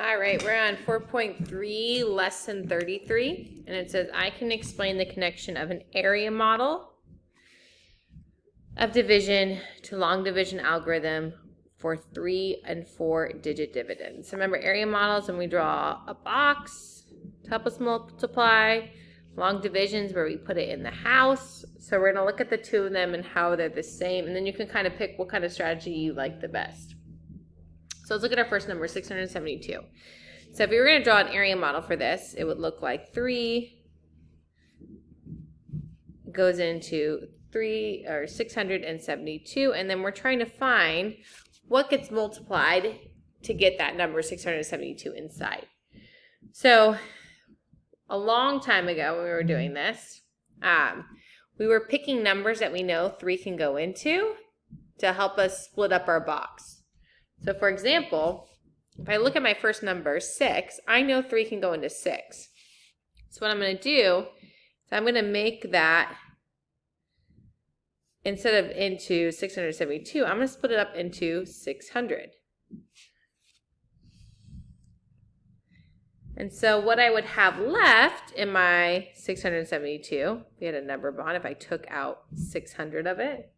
All right, we're on 4.3, less than 33, and it says, I can explain the connection of an area model of division to long division algorithm for 3 and 4 digit dividends. So remember, area models, when we draw a box to help us multiply, long divisions where we put it in the house. So we're going to look at the two of them and how they're the same, and then you can kind of pick what kind of strategy you like the best. So let's look at our first number, 672. So if we were going to draw an area model for this, it would look like 3 goes into 672, and then we're trying to find what gets multiplied to get that number 672 inside. So a long time ago when we were doing this, we were picking numbers that we know 3 can go into to help us split up our box. So for example, if I look at my first number, 6, I know 3 can go into 6. So what I'm going to do is I'm going to make that, instead of into 672, I'm going to split it up into 600. And so what I would have left in my 672, we had a number bond, if I took out 600 of it,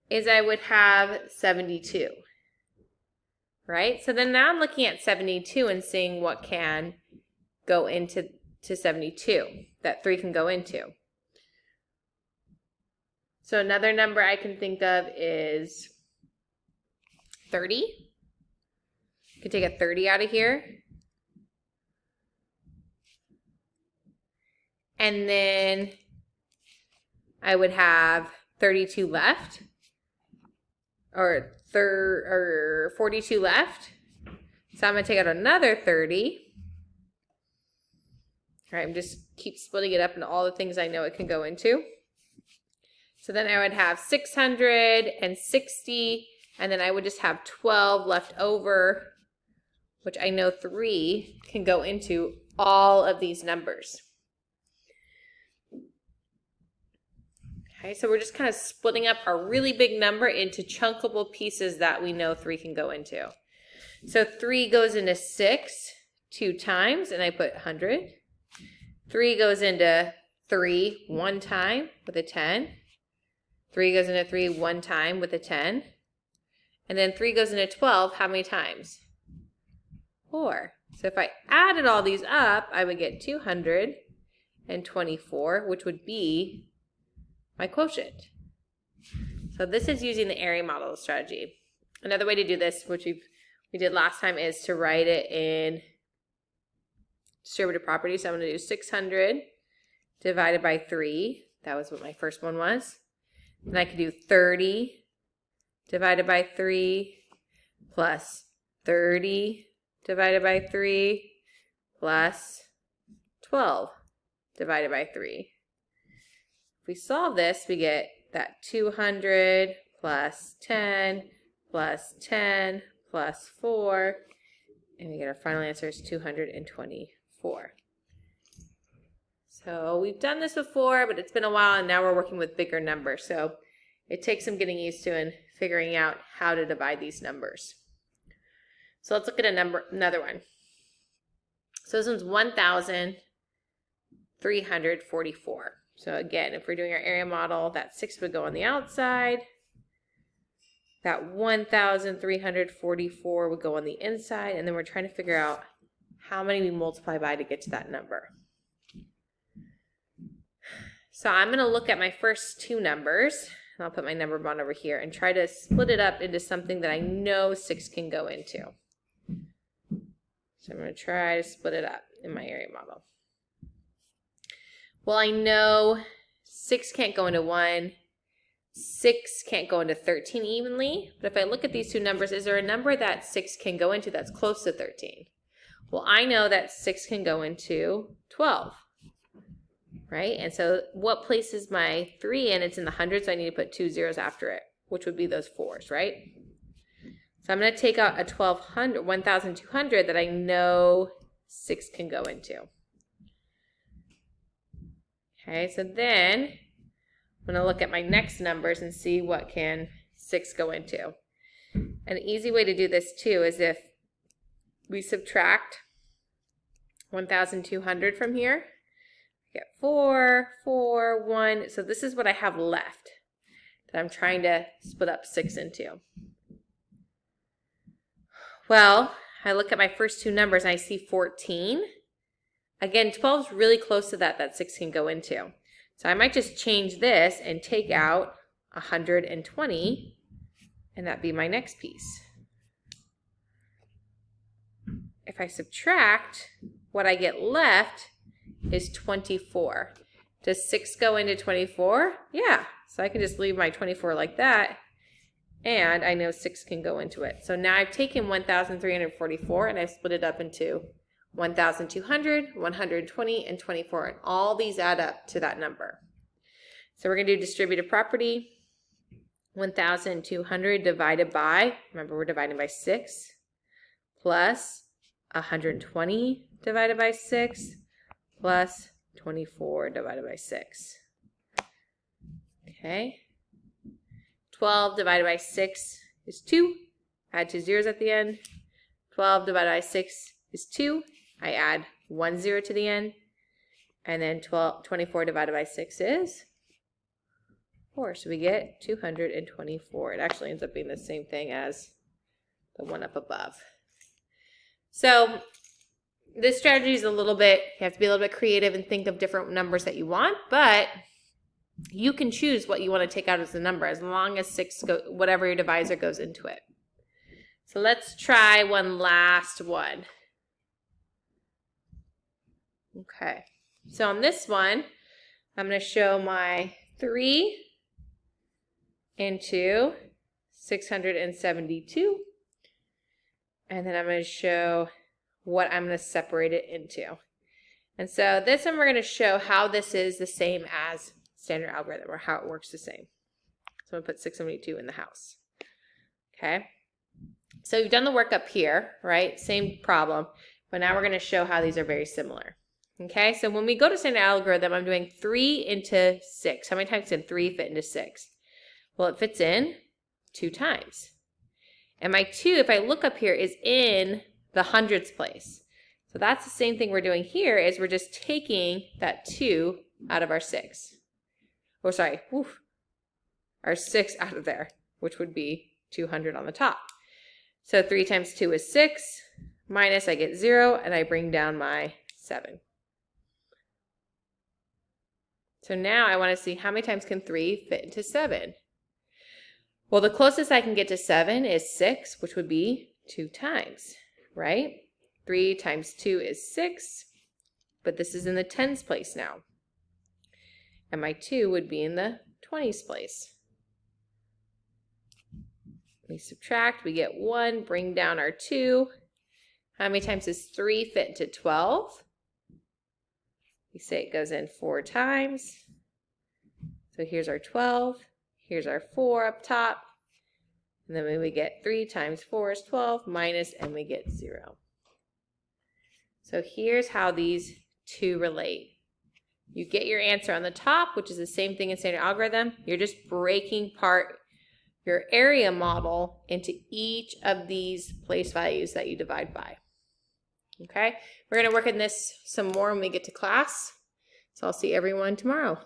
is I would have 72. Right? So then now I'm looking at 72 and seeing what can go into 72, that 3 can go into. So another number I can think of is 30. You can take a 30 out of here. And then I would have 32 left, or 42 left. So I'm going to take out another 30. All right, I'm just keep splitting it up into all the things I know it can go into. So then I would have 660, and then I would just have 12 left over, which I know 3 can go into all of these numbers. Okay, so we're just kind of splitting up our really big number into chunkable pieces that we know 3 can go into. So 3 goes into 6 2 times, and I put 100. 3 goes into 3 1 time with a 10. 3 goes into 3 1 time with a 10. And then 3 goes into 12, how many times? 4. So if I added all these up, I would get 224, which would be my quotient. So this is using the area model strategy. Another way to do this, which we did last time, is to write it in distributive property. So I'm going to do 600 divided by 3. That was what my first one was. And I could do 30 divided by 3 plus 30 divided by 3 plus 12 divided by 3. If we solve this, we get that 200 plus 10 plus 10 plus 4, and we get our final answer is 224. So we've done this before, but it's been a while, and now we're working with bigger numbers. So it takes some getting used to and figuring out how to divide these numbers. So let's look at another one. So this one's 1,344. So again, if we're doing our area model, that 6 would go on the outside. That 1,344 would go on the inside. And then we're trying to figure out how many we multiply by to get to that number. So I'm going to look at my first 2 numbers. And I'll put my number bond over here and try to split it up into something that I know 6 can go into. So I'm going to try to split it up in my area model. Well, I know 6 can't go into 1, 6 can't go into 13 evenly, but if I look at these 2 numbers, is there a number that 6 can go into that's close to 13? Well, I know that 6 can go into 12, right? And so what place is my 3 in? It's in the hundreds, so I need to put 2 zeros after it, which would be those 4s, right? So I'm going to take out a 1,200 that I know 6 can go into. Okay, so then I'm going to look at my next numbers and see what can 6 go into. An easy way to do this too is if we subtract 1,200 from here. Get 4, 4, 1. So this is what I have left that I'm trying to split up 6 into. Well, I look at my first two numbers and I see 14. Again, 12 is really close to that 6 can go into. So I might just change this and take out 120, and that'd be my next piece. If I subtract, what I get left is 24. Does 6 go into 24? Yeah, so I can just leave my 24 like that, and I know 6 can go into it. So now I've taken 1,344 and I've split it up into 1,200, 120, and 24, and all these add up to that number. So we're going to do distributive property. 1,200 divided by, remember we're dividing by 6, plus 120 divided by 6, plus 24 divided by 6. Okay. 12 divided by 6 is 2. Add 2 zeros at the end. 12 divided by 6 is 2. I add 1 0 to the end. And then 24 divided by 6 is 4. So we get 224. It actually ends up being the same thing as the one up above. So this strategy is a little bit, you have to be a little bit creative and think of different numbers that you want, but you can choose what you want to take out as the number as long as 6 whatever your divisor goes into it. So let's try one last one. Okay, so on this one, I'm going to show my 3 into 672. And then I'm going to show what I'm going to separate it into. And so this one we're going to show how this is the same as standard algorithm, or how it works the same. So I'm going to put 672 in the house. Okay. So you've done the work up here, right? Same problem. But now we're going to show how these are very similar. Okay, so when we go to standard algorithm, I'm doing 3 into 6. How many times can 3 fit into 6? Well, it fits in 2 times. And my 2, if I look up here, is in the hundreds place. So that's the same thing we're doing here, is we're just taking that 2 out of our 6. Oh, sorry, our 6 out of there, which would be 200 on the top. So 3 times 2 is 6, minus I get 0, and I bring down my 7. So now I want to see how many times can 3 fit into 7. Well, the closest I can get to 7 is 6, which would be 2 times, right? 3 times 2 is 6, but this is in the tens place now. And my 2 would be in the 20s place. We subtract, we get 1, bring down our 2. How many times does 3 fit into 12? We say it goes in 4 times. So here's our 12. Here's our 4 up top. And then we get 3 times 4 is 12 minus, and we get 0. So here's how these two relate. You get your answer on the top, which is the same thing in standard algorithm. You're just breaking apart your area model into each of these place values that you divide by. Okay, we're going to work on this some more when we get to class. So I'll see everyone tomorrow.